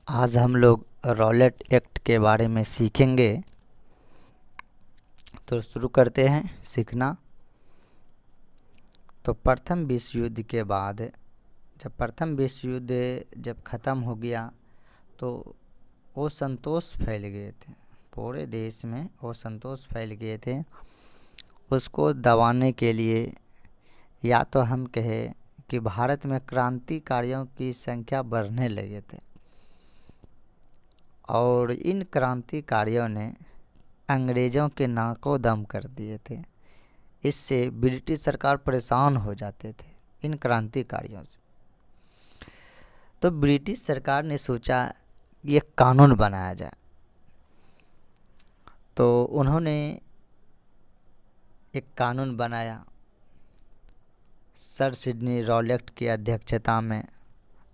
आज हम लोग रॉलेट एक्ट के बारे में सीखेंगे। तो शुरू करते हैं सीखना। तो प्रथम विश्व युद्ध के बाद जब प्रथम विश्व युद्ध जब ख़त्म हो गया तो असंतोष फैल गए थे पूरे देश में। असंतोष फैल गए थे, उसको दबाने के लिए या तो हम कहें कि भारत में क्रांतिकारियों की संख्या बढ़ने लगे थे और इन क्रांतिकारियों ने अंग्रेज़ों के नाकों दम कर दिए थे। इससे ब्रिटिश सरकार परेशान हो जाते थे इन क्रांतिकारियों से। तो ब्रिटिश सरकार ने सोचा कि एक कानून बनाया जाए। तो उन्होंने एक कानून बनाया सर सिडनी रॉलेट की अध्यक्षता में,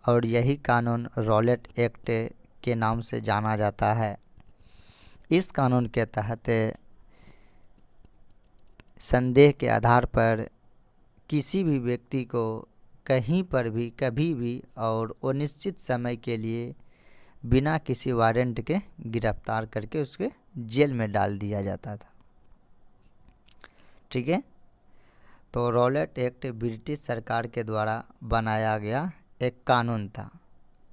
और यही कानून रॉलेट एक्ट के नाम से जाना जाता है। इस कानून के तहत संदेह के आधार पर किसी भी व्यक्ति को कहीं पर भी कभी भी और अनिश्चित समय के लिए बिना किसी वारंट के गिरफ्तार करके उसके जेल में डाल दिया जाता था। ठीक है। तो रॉलेट एक्ट ब्रिटिश सरकार के द्वारा बनाया गया एक कानून था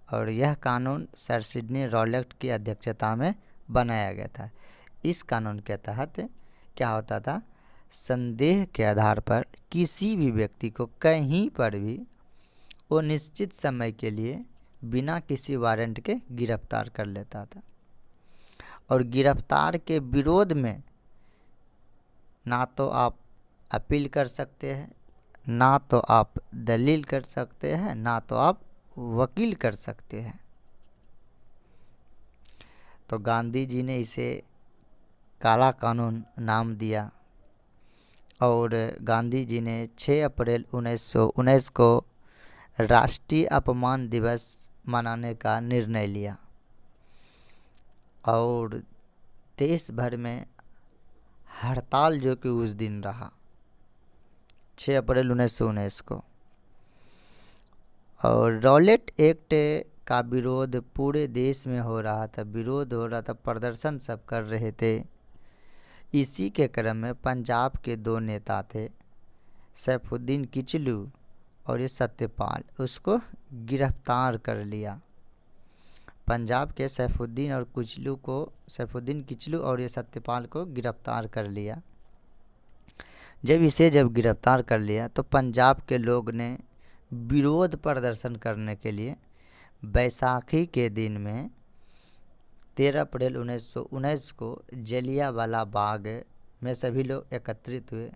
और यह कानून सर सिडनी रॉलेट की अध्यक्षता में बनाया गया था। इस कानून के तहत क्या होता था, संदेह के आधार पर किसी भी व्यक्ति को कहीं पर भी अनिश्चित समय के लिए बिना किसी वारंट के गिरफ्तार कर लेता था। और गिरफ्तार के विरोध में ना तो आप अपील कर सकते हैं, ना तो आप दलील कर सकते हैं, ना तो आप वकील कर सकते हैं। तो गांधी जी ने इसे काला कानून नाम दिया और गांधी जी ने 6 अप्रैल 1919 को राष्ट्रीय अपमान दिवस मनाने का निर्णय लिया और देश भर में हड़ताल जो कि उस दिन रहा 6 अप्रैल 1919 को। और रॉलेट एक्ट का विरोध पूरे देश में हो रहा था, विरोध हो रहा था, प्रदर्शन सब कर रहे थे। इसी के क्रम में पंजाब के 2 नेता थे, सैफुद्दीन किचलू और ये सत्यपाल, उसको गिरफ्तार कर लिया। पंजाब के सैफुद्दीन किचलू और ये सत्यपाल को गिरफ्तार कर लिया। जब गिरफ्तार कर लिया तो पंजाब के लोग ने विरोध प्रदर्शन करने के लिए बैसाखी के दिन में 13 अप्रैल 1919 को जलियांवाला बाग में सभी लोग एकत्रित हुए।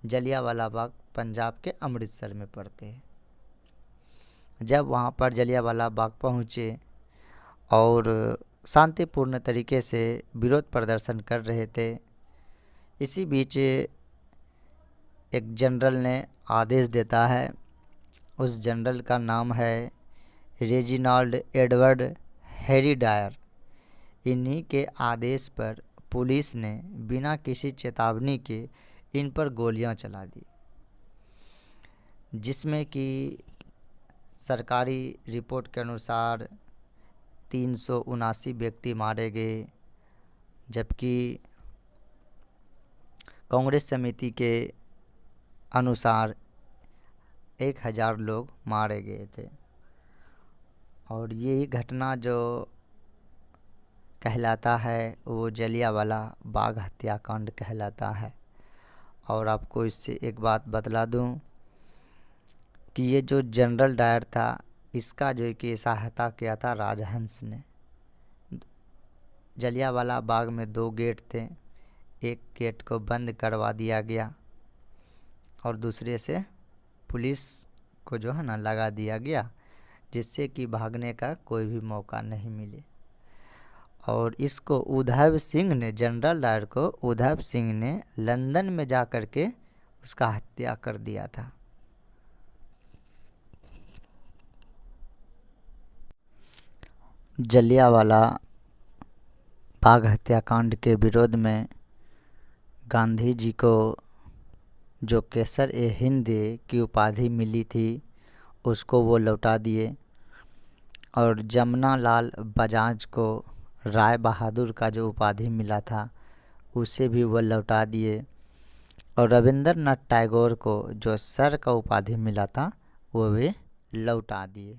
जलियांवाला बाग पंजाब के अमृतसर में पड़ते हैं। जब वहाँ पर जलियांवाला बाग पहुँचे और शांतिपूर्ण तरीके से विरोध प्रदर्शन कर रहे थे, इसी बीच एक जनरल ने आदेश देता है। उस जनरल का नाम है रेजिनाल्ड एडवर्ड हैरी डायर। इन्हीं के आदेश पर पुलिस ने बिना किसी चेतावनी के इन पर गोलियां चला दी, जिसमें कि सरकारी रिपोर्ट के अनुसार 379 व्यक्ति मारे गए, जबकि कांग्रेस समिति के अनुसार 1000 लोग मारे गए थे। और ये घटना जो कहलाता है वो जलियांवाला बाग हत्याकांड कहलाता है। और आपको इससे एक बात बतला दूं कि ये जो जनरल डायर था, इसका जो कि सहायता किया था राजहंस ने। जलियांवाला बाग में 2 गेट थे, एक गेट को बंद करवा दिया गया और दूसरे से पुलिस को जो है ना लगा दिया गया, जिससे कि भागने का कोई भी मौका नहीं मिले। और इसको उधम सिंह ने, जनरल डायर को उधम सिंह ने लंदन में जा कर के उसका हत्या कर दिया था। जलियांवाला बाग हत्याकांड के विरोध में गांधी जी को जो केसर-ए-हिंद की उपाधि मिली थी उसको वो लौटा दिए और जमुना लाल बजाज को राय बहादुर का जो उपाधि मिला था उसे भी वह लौटा दिए। और रविंद्रनाथ टैगोर को जो सर का उपाधि मिला था वो वे लौटा दिए।